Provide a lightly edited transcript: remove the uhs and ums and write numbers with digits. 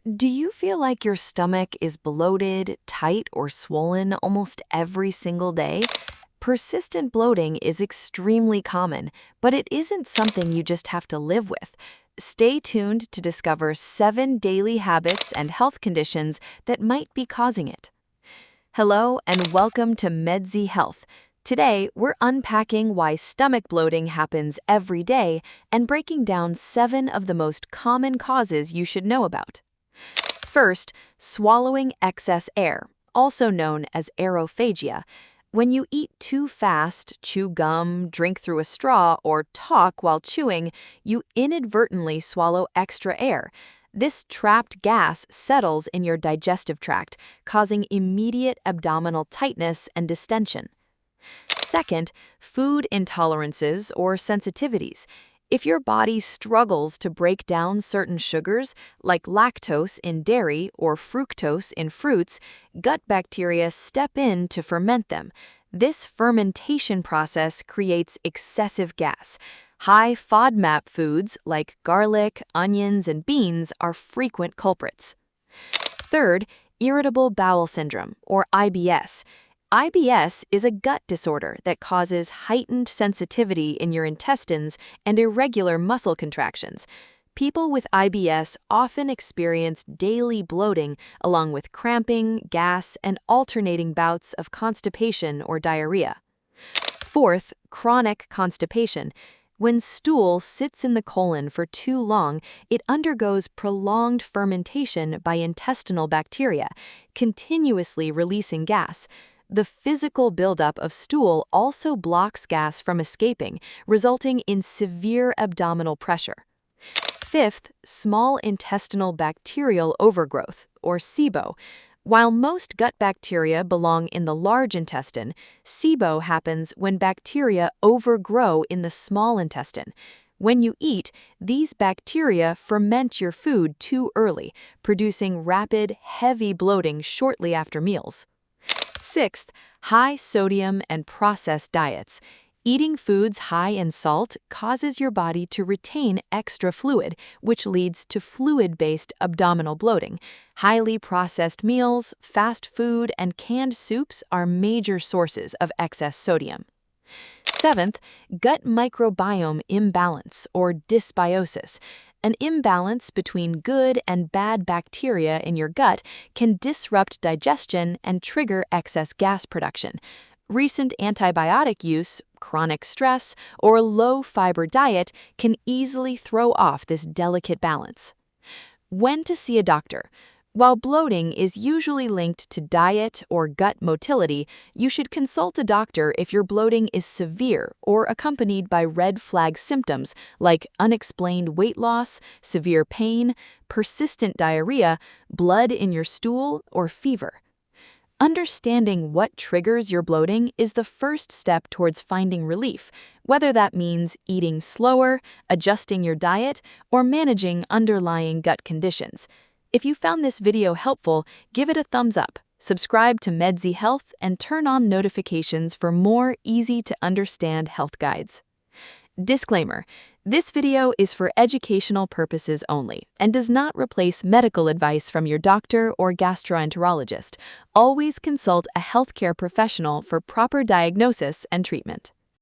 Do you feel like your stomach is bloated, tight, or swollen almost every single day? Persistent bloating is extremely common, but it isn't something you just have to live with. Stay tuned to discover 7 daily habits and health conditions that might be causing it. Hello, and welcome to Medzy Health. Today, we're unpacking why stomach bloating happens every day and breaking down 7 of the most common causes you should know about. First, swallowing excess air, also known as aerophagia. When you eat too fast, chew gum, drink through a straw, or talk while chewing, you inadvertently swallow extra air. This trapped gas settles in your digestive tract, causing immediate abdominal tightness and distension. Second, food intolerances or sensitivities. If your body struggles to break down certain sugars, like lactose in dairy or fructose in fruits, gut bacteria step in to ferment them. This fermentation process creates excessive gas. High FODMAP foods like garlic, onions, and beans are frequent culprits. Third, irritable bowel syndrome, or IBS. IBS is a gut disorder that causes heightened sensitivity in your intestines and irregular muscle contractions. People with IBS often experience daily bloating along with cramping, gas, and alternating bouts of constipation or diarrhea. Fourth, chronic constipation. When stool sits in the colon for too long, it undergoes prolonged fermentation by intestinal bacteria, continuously releasing gas. The physical buildup of stool also blocks gas from escaping, resulting in severe abdominal pressure. Fifth, small intestinal bacterial overgrowth, or SIBO. While most gut bacteria belong in the large intestine, SIBO happens when bacteria overgrow in the small intestine. When you eat, these bacteria ferment your food too early, producing rapid, heavy bloating shortly after meals. Sixth, high sodium and processed diets. Eating foods high in salt causes your body to retain extra fluid, which leads to fluid-based abdominal bloating. Highly processed meals, fast food, and canned soups are major sources of excess sodium. Seventh, gut microbiome imbalance or dysbiosis. An imbalance between good and bad bacteria in your gut can disrupt digestion and trigger excess gas production. Recent antibiotic use, chronic stress, or low-fiber diet can easily throw off this delicate balance. When to see a doctor? While bloating is usually linked to diet or gut motility, you should consult a doctor if your bloating is severe or accompanied by red flag symptoms like unexplained weight loss, severe pain, persistent diarrhea, blood in your stool, or fever. Understanding what triggers your bloating is the first step towards finding relief, whether that means eating slower, adjusting your diet, or managing underlying gut conditions. If you found this video helpful, give it a thumbs up, subscribe to Medzy Health, and turn on notifications for more easy-to-understand health guides. Disclaimer: this video is for educational purposes only and does not replace medical advice from your doctor or gastroenterologist. Always consult a healthcare professional for proper diagnosis and treatment.